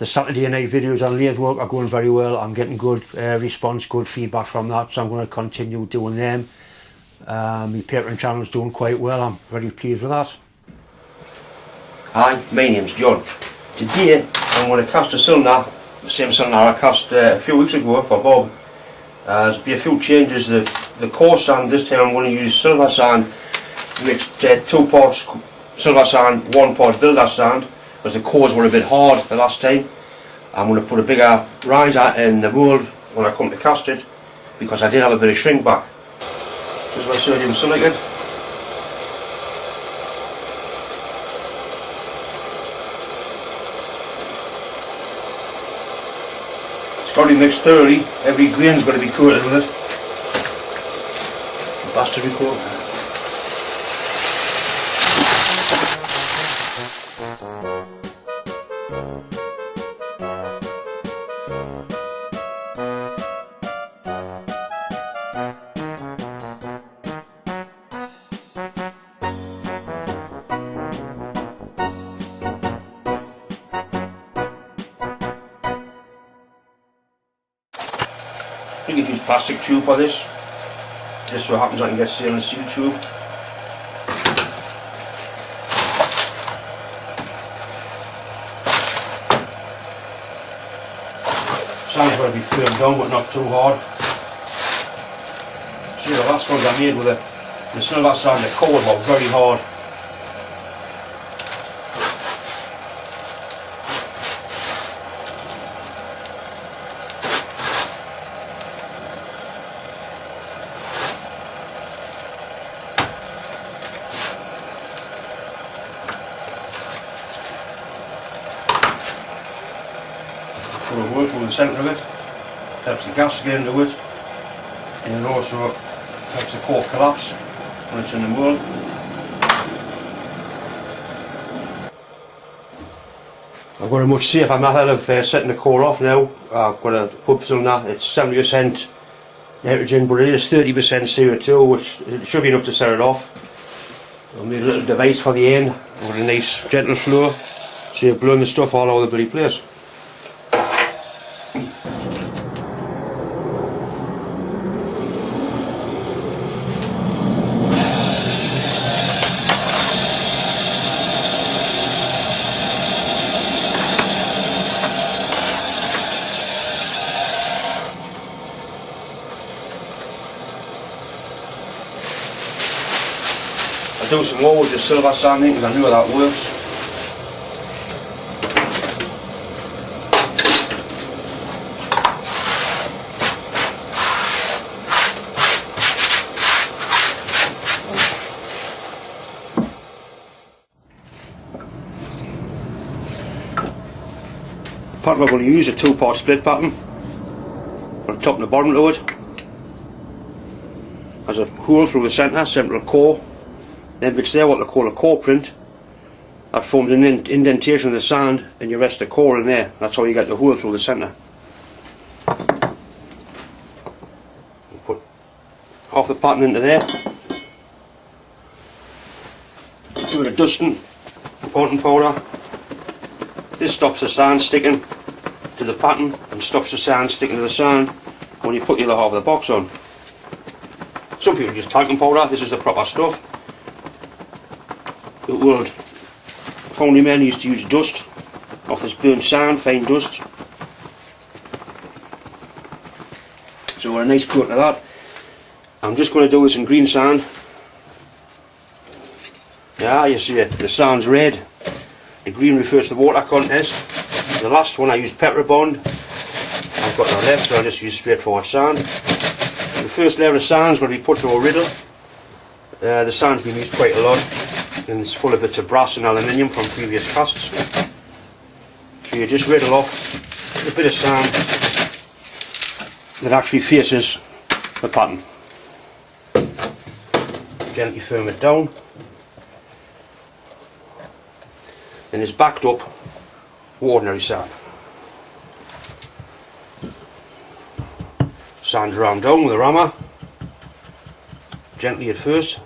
The Saturday night videos on lathe work are going very well. I'm getting good response, good feedback from that, so I'm going to continue doing them. My Patreon channel is doing quite well. I'm very pleased with that. Hi, my name's John. Today I'm going to cast a cylinder, the same cylinder I cast a few weeks ago for Bob. There's been a few changes. The coarse sand this time I'm going to use silver sand, mixed 2 parts silver sand, 1 part builder sand, because the cores were a bit hard the last time. I'm going to put a bigger riser in the mould when I come to cast it, because I did have a bit of shrink back. This is my sodium silicate. It's got to be mixed thoroughly. Every grain's got to be coated with it. Bastard coat. I think you use plastic tube for this. Just so happens I can get stainless steel tube. Sand's got to be firmed down but not too hard. See, the last ones I made with the silver sand, the core were very hard. Put a hole through the centre of it, helps the gas get into it, and it also helps the core collapse when it's in the mould. I've got a much safer method of setting the core off now. I've got a hub cylinder. It's 70% nitrogen, but it is 30% CO2, which it should be enough to set it off. I've made a little device for the end with a nice gentle flow, so you're blowing the stuff all over the bloody place. I do some more with the silver sanding because I know that works. The pattern I'm going to use is a 2-part split pattern. On the top and the bottom to it. There's a hole through the centre, central core. Then it's there what they call a core print. That forms an indentation of the sand, and you rest the core in there. That's how you get the hole through the centre. You put half the pattern into there. Do a bit of dusting, pointing powder. This stops the sand sticking to the pattern and stops the sand sticking to the sand when you put the other half of the box on. Some people use talcum powder. This is the proper stuff. The old foundry men used to use dust off this burnt sand, fine dust. So we've got a nice coat of that. I'm just going to do this in green sand. Yeah, you see it, the sand's red. The green refers to the water contest. The last one I used Petrobond. I've got no left, so I just use straightforward sand. The first layer of sand is going to be put through a riddle. The sand's been used quite a lot. And it's full of bits of brass and aluminium from previous casts. So you just riddle off a bit of sand that actually faces the pattern. Gently firm it down. And it's backed up with ordinary sand. Sand rammed down with a rammer. Gently at first.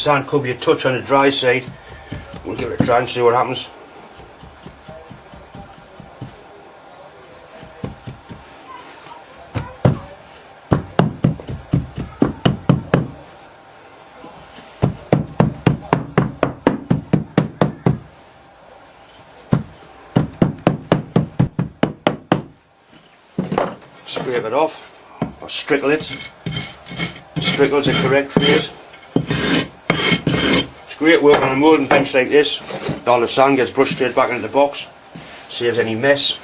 sand could be a touch on the dry side. We'll give it a try and see what happens. Scrape it off, or strickle it. Strickle's a correct phrase. It's great work on a moulding bench like this. All the sand gets brushed straight back into the box, saves any mess.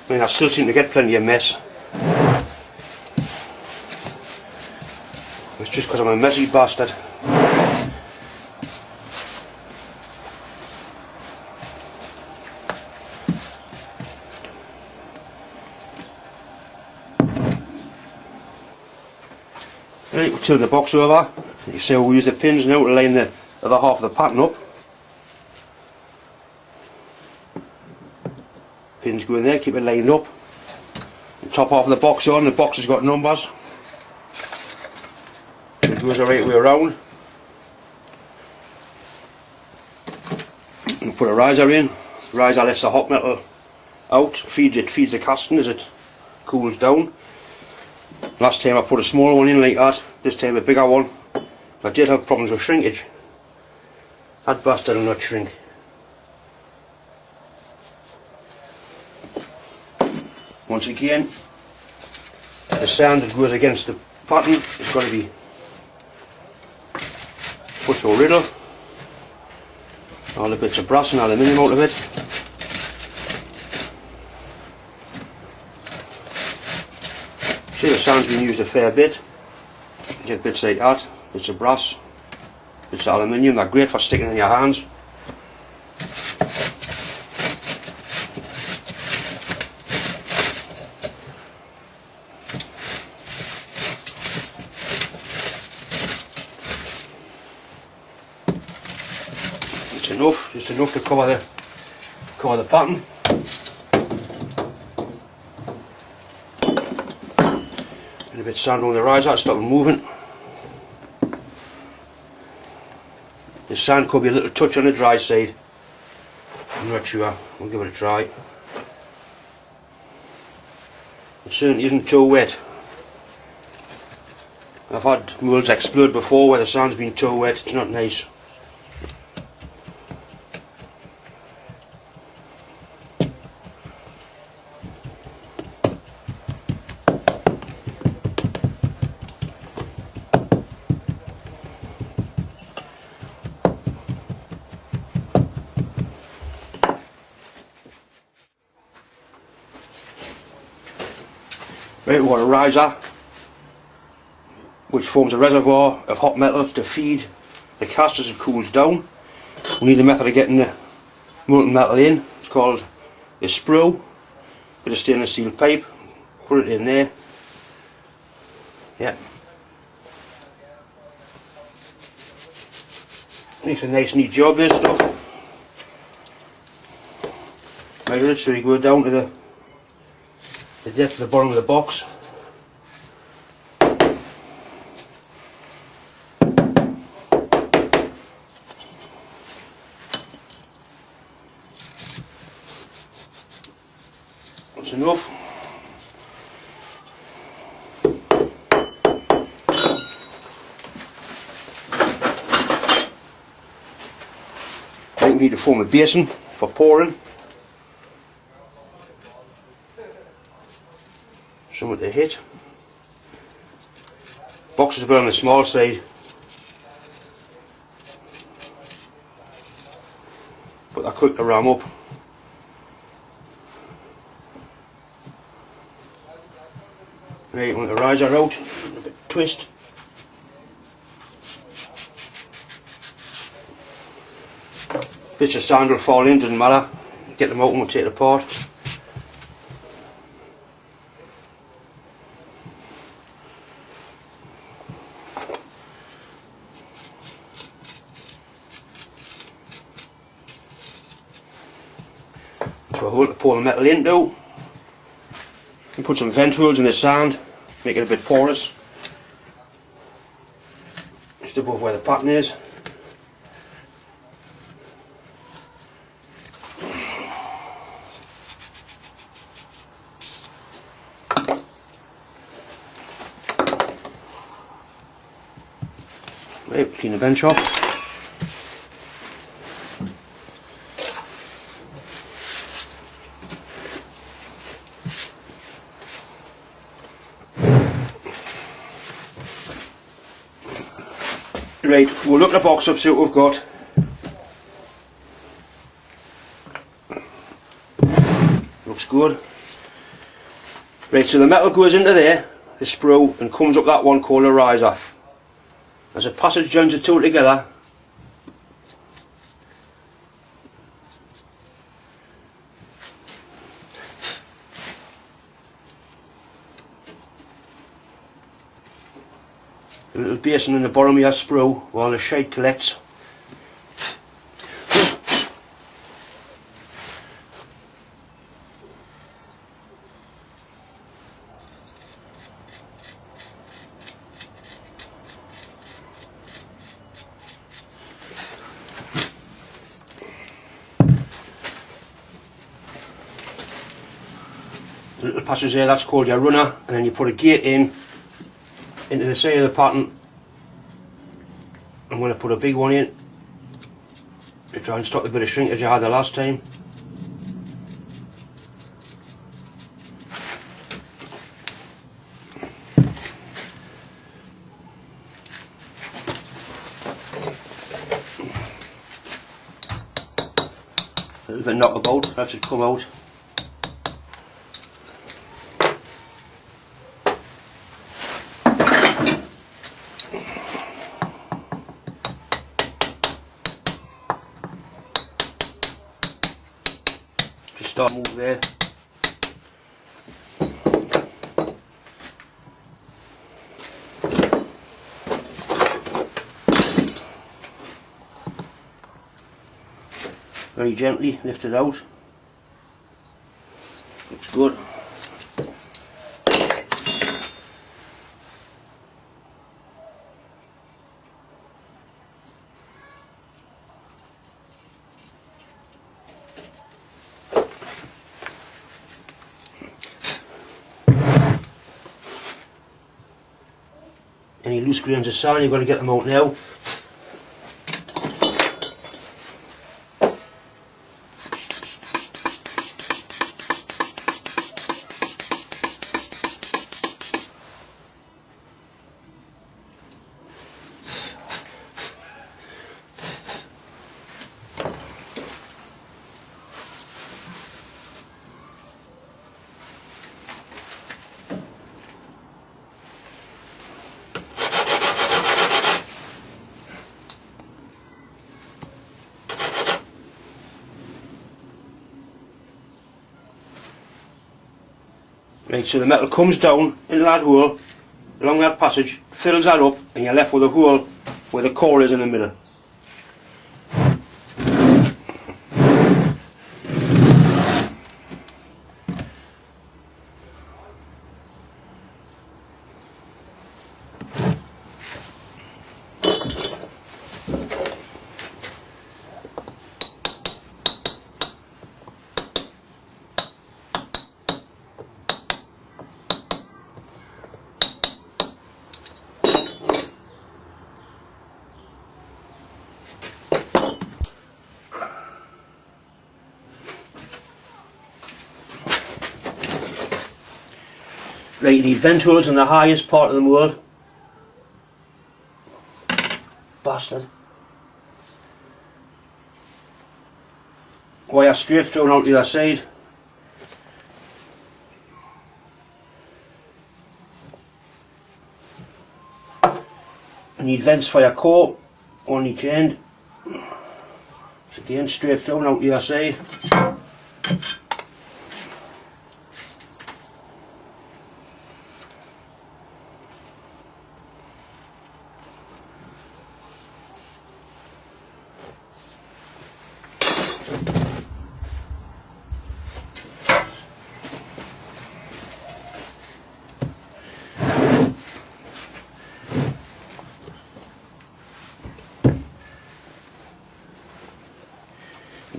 I mean, I still seem to get plenty of mess. It's just because I'm a messy bastard. Right, we'll turn the box over. You see we'll use the pins now to line the other half of the pattern up. Pins go in there, keep it lined up. The top half of the box on, the box has got numbers. It goes the right way around. And put a riser in. Riser lets the hot metal out, feeds the casting as it cools down. Last time I put a smaller one in like that, this time a bigger one. I did have problems with shrinkage. That bastard will not shrink. Once again, the sand that goes against the pattern is going to be put through a riddle. All the bits of brass and aluminium out of it. See, the sand's been used a fair bit. You get bits like that, bits of brass, bits of aluminium. They're great for sticking in your hands. It's enough, just enough to cover the pattern. A bit of sand on the riser to stop them moving. The sand could be a little touch on the dry side. I'm not sure. We'll give it a try. It certainly isn't too wet. I've had moulds explode before where the sand's been too wet. It's not nice. Right, we've got a riser which forms a reservoir of hot metal to feed the cast as it cools down. We need a method of getting the molten metal in. It's called a sprue. Bit of stainless steel pipe. Put it in there. Yeah. Makes a nice neat job, this stuff. Measure it so you go down to the depth of the bottom of the box. That's enough. I think we need to form a basin for pouring. Something to hit. Box is a bit on the small side. But they're quick to ram up. Right, want the riser out, a bit twist. Bits of sand will fall in, doesn't matter. Get them out and we'll take it apart. So a hole to pour the metal into. You put some vent holes in the sand, make it a bit porous. just above where the pattern is. Right, clean the bench off. Right, we'll look the box up, see what we've got. Looks good. Right, so the metal goes into there, the sprue, and comes up that one called a riser. As a passage joins the two together, a little basin in the bottom of your sprue while the shite collects. The little passage there, that's called your runner, and then you put a gate in into the side of the pattern. I'm going to put a big one in to try and stop the bit of shrinkage I had the last time. A little bit knockabout, that should come out. Start move there. Very gently lift it out. Looks good. Any loose grains of sand, you've got to get them out now. Right, so the metal comes down into that hole, along that passage, fills that up, and you're left with a hole where the core is in the middle. Right, you need vent holes in the highest part of the mould. Bastard. Wire straight through out the other side. You need vents for your core on each end. So again, straight through out the other side.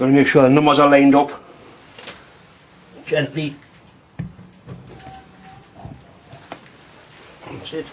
going to make sure the numbers are lined up. Gently. That's it.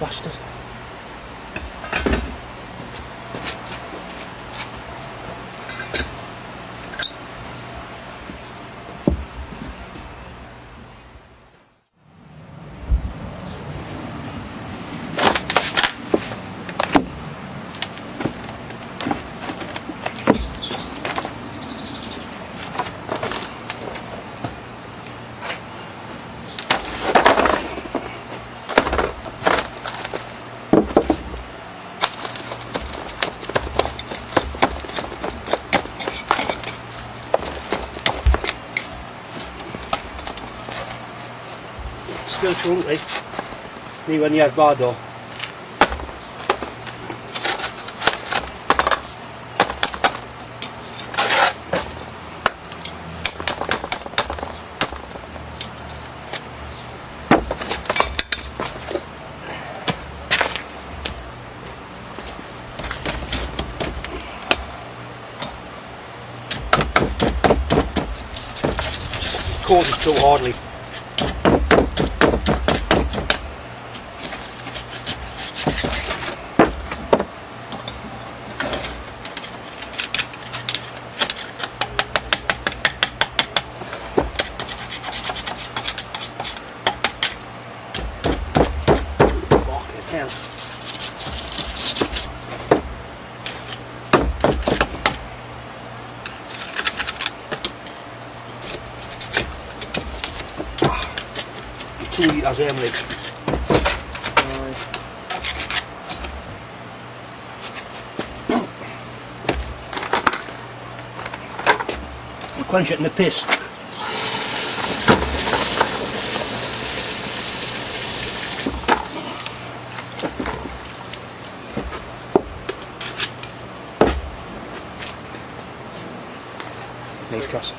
Bastard. Still chunky. Me when you have bad though. Causes too hardly. Two litres Emily. Quench it in the piss.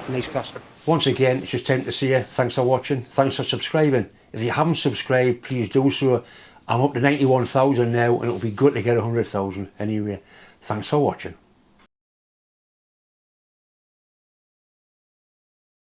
Nice cast. Once again, it's just time to say thanks for watching, thanks for subscribing. If you haven't subscribed, please do so. I'm up to 91,000 now and it'll be good to get 100,000 anyway. Thanks for watching.